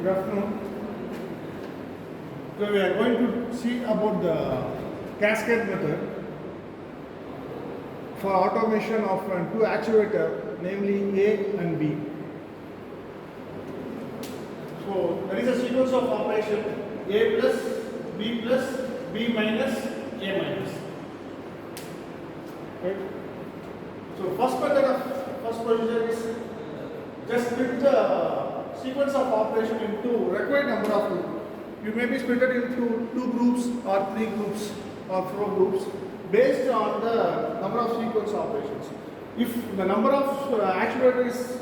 Good afternoon. So we are going to see about the cascade method for automation of two actuators, namely A and B. So there is a sequence of operation A plus, B minus, A minus. Right? So first procedure is just split the sequence of operation into required number of groups. You may be split into 2 groups or 3 groups or 4 groups based on the number of sequence operations. If the number of actuators is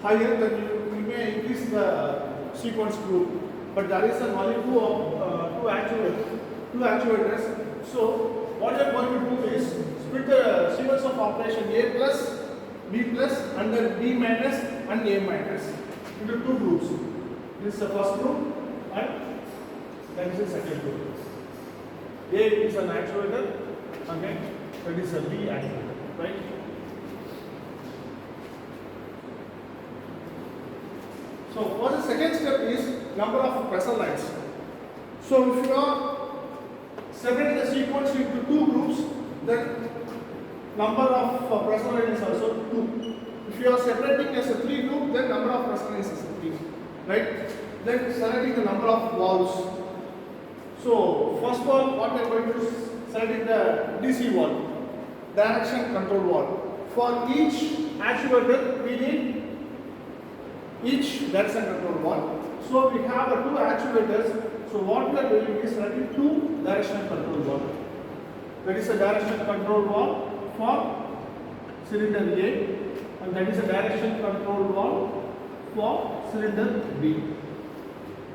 higher, then you may increase the sequence group. But there is only two actuators. So what you are going to do is split the sequence of operation A plus, B plus, and then B minus and A minus into 2 groups. This is the first group and then this is the second group. A is an actuator, okay, that is a B actuator, right? So for the second step is number of pressure lines. So if you are separating the sequence into 2 groups, then number of pressure lines is also 2. If you are separating as a 3 group, then number of pressure lines is 3, right? Then selecting the number of valves. So first of all, what we are going to select the DC valve, direction control valve. For each actuator, we need each direction control valve. So we have 2 actuators. So what we are doing is selecting 2 direction control valve. That is a direction control valve for cylinder A, and that is a direction control valve for cylinder B.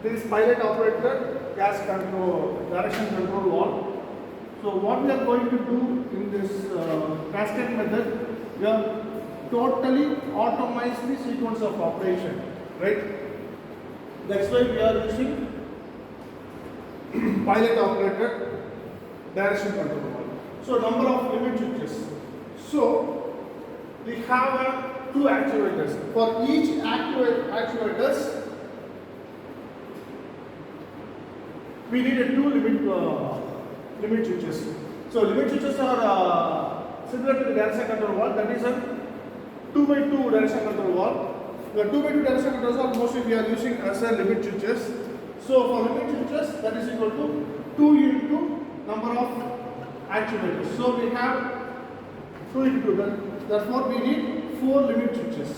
This is pilot operated gas control, direction control valve. So what we are going to do in this cascade method, we are totally automate the sequence of operation, right? That's why we are using pilot operated direction control valve. So number of limit switches. So we have 2 actuators. For each actuators, we need 2 limit switches. So limit switches are similar to the direction control valve. That is a 2x2 direction control valve. The 2x2 direction control valve mostly we are using as a limit switches. So for limit switches, that is equal to 2 into number of actuators. So we have 2 into that. Therefore, we need 4 limit switches.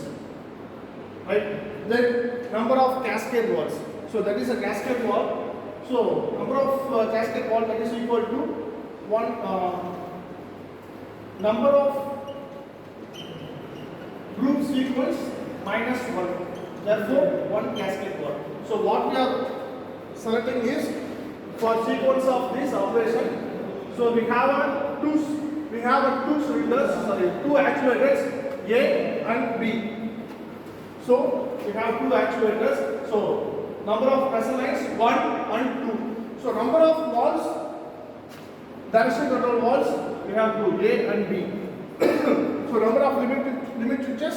Right? Then number of cascade valves. So that is a cascade valve. So number of cascade valve, that is equal to number of group sequence minus 1. Therefore, 1 cascade valve. So what we are selecting is for sequence of this operation. So we have 2 cylinders, 2 actuators A and B. So we have 2 actuators. So number of pressure lines 1 and 2. So number of valves, direction control valves, we have 2 A and B. So number of limit switches.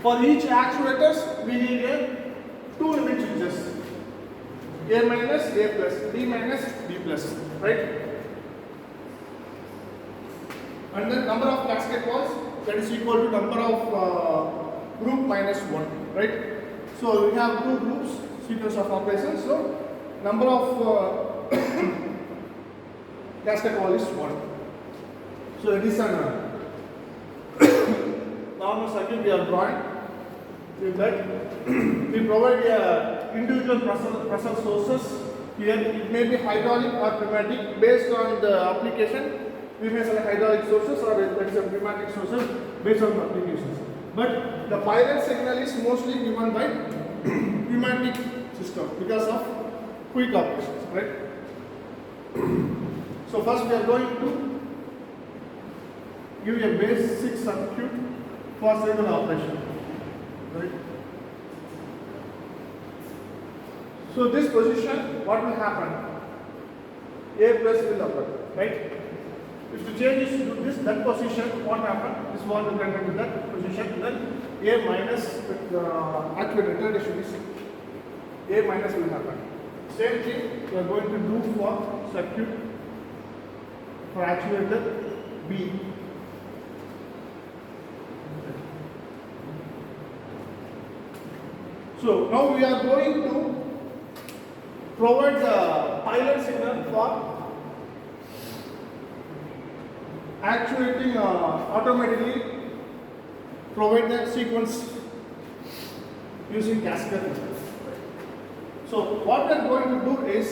For each actuators, we need 2 limit switches. A minus, A plus, B minus, B plus, right? And then number of cascade valves, that is equal to number of group minus 1, right? So we have 2 groups, sequence of operations. So number of cascade valve is 1. So it is an normal circuit we are drawing. With that, we provide individual pressure sources. Here it may be hydraulic or pneumatic based on the application. We may select hydraulic sources or there is a pneumatic sources based on the applications. But the pilot signal is mostly given by pneumatic system because of quick operations, right? So first we are going to give a basic circuit for cylinder operation. Right. So this position, what will happen? A plus will occur, right? If the change is to this, that position, what happened? This one will connect to that position, then A minus actual retardation is A minus will happen. Same thing we are going to do for circuit for actuator B. So now we are going to provide the pilot signal for actuating automatically provide the sequence using Cascade Method. So what we are going to do is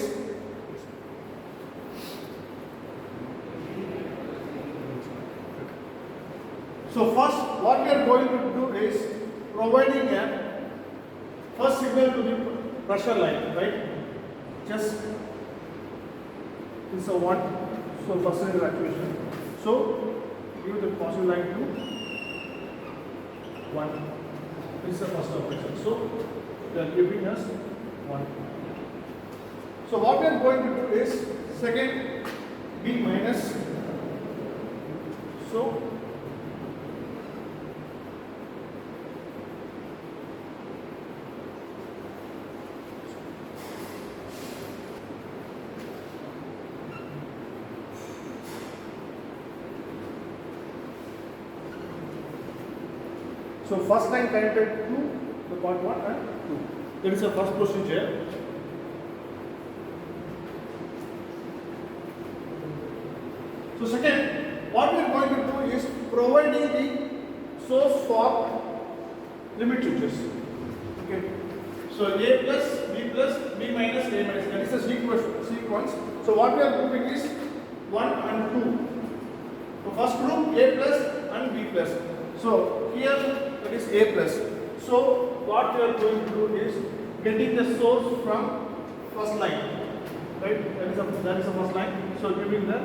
first what we are going to do is providing a first signal to the pressure line, right? Just this is a 1, so first signal actuation. So give the positive line to 1. This is the first operation. So they are giving us 1. So what we are going to do is second B minus. So first line connected to the part 1 and 2. That is the first procedure. So second, what we are going to do is providing the source for limit switches. Okay. So A plus, B plus, B minus, A minus. That is the sequence. So what we are grouping is 1 and 2. So first group A plus and B plus. So here that is A plus. So what we are going to do is getting the source from first line, right? That is the first line. So giving the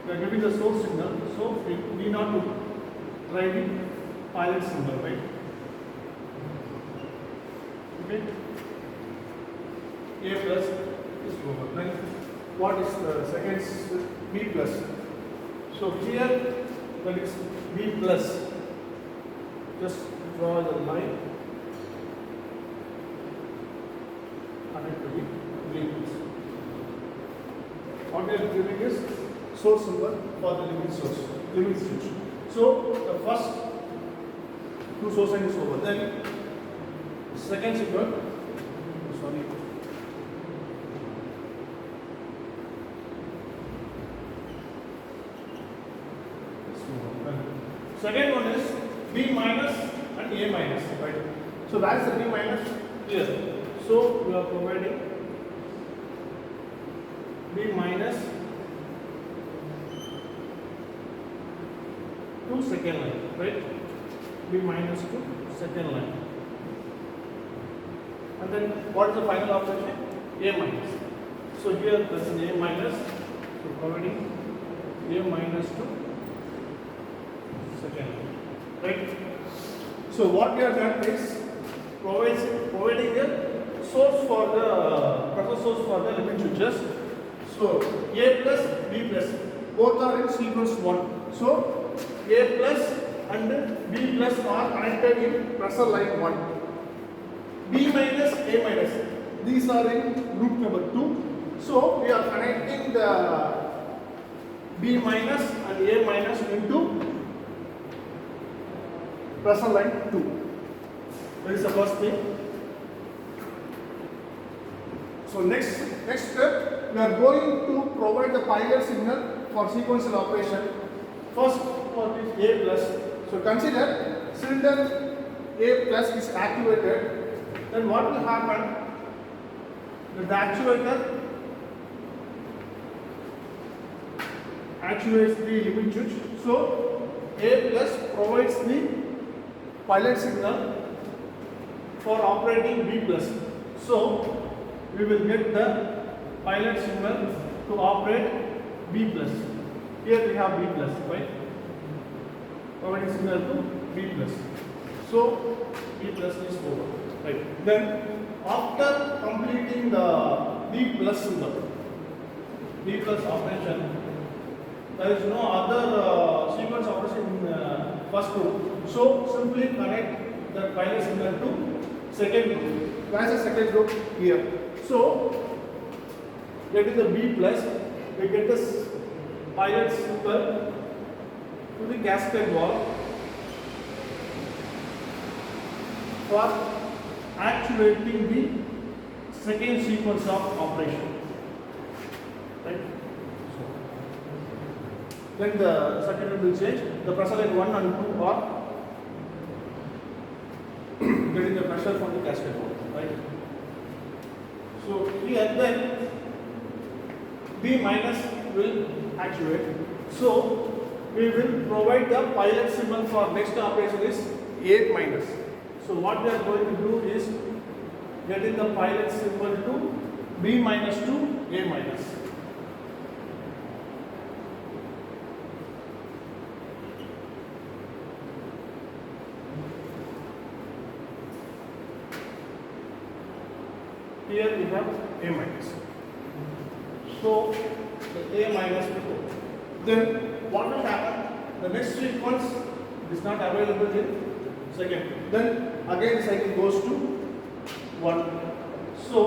we are giving the source signal. So we need not to try the pilot signal, right? Okay. A plus is over. Then what is the second? B plus. So here that is B plus. Just draw the line connect to the B plus. What we are giving is source symbol for the limit switch. So the first two source is over. Then second symbol. Sorry. Second one is B minus and A minus, right? So where is the B minus? Here. So we are providing B minus to second line, right? B minus to second line. And then what is the final operation? A minus. So here this is A minus. So providing A minus to second, right? So what we have done is providing a source for the pressure source for the limit switches. So A plus B plus both are in sequence 1. So A plus and B plus are connected in pressure line 1. B minus A minus these are in group number 2. So we are connecting the B minus and A minus into pressure line 2. That is the first thing. So next step, we are going to provide the pilot signal for sequential operation. First for this A plus. So consider cylinder A plus is activated. Then what will happen? The actuator actuates the limit switch. So A plus provides the pilot signal for operating B plus. So we will get the pilot signal to operate B plus. Here we have B plus, right? Providing signal to B plus. So B plus is over, right? Then after completing the B plus symbol, B plus operation, there is no other sequence operation in first group. So simply connect the pilot signal to second group. Where is the second group? Here. So get in the B plus, we get this pilot signal to the cascade valve for actuating the second sequence of operation. Right? Then the circuit will change. The pressure line 1 and 2 are getting the pressure from the cascade valve. Right? So here then B minus will actuate. So we will provide the pilot symbol for next operation is A minus. So what we are going to do is getting the pilot symbol to B minus to A minus. Here we have A minus. So the A minus will go. Then what will happen? The next sequence is not available in second. Then again the cycle goes to 1. So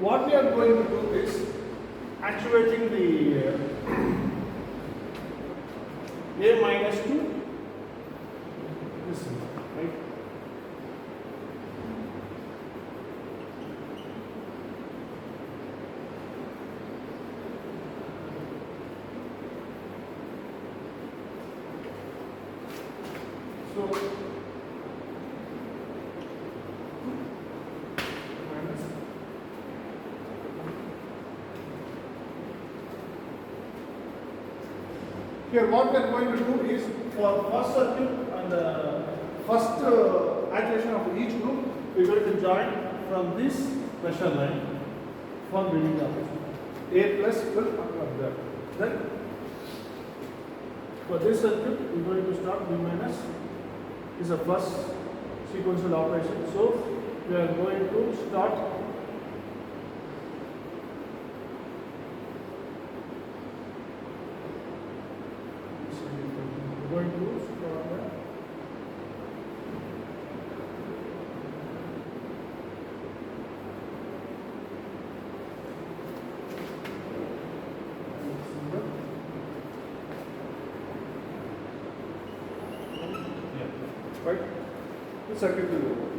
what we are going to do is actuating the A minus to this, right? So minus. Here what we are going to do is for first circuit and first actuation of each group, we are going to join from this pressure line for building the operation. A plus will come up there. Then for this circuit, we are going to start B minus. Is a first sequential operation. So we are going to start right? The circuit will go.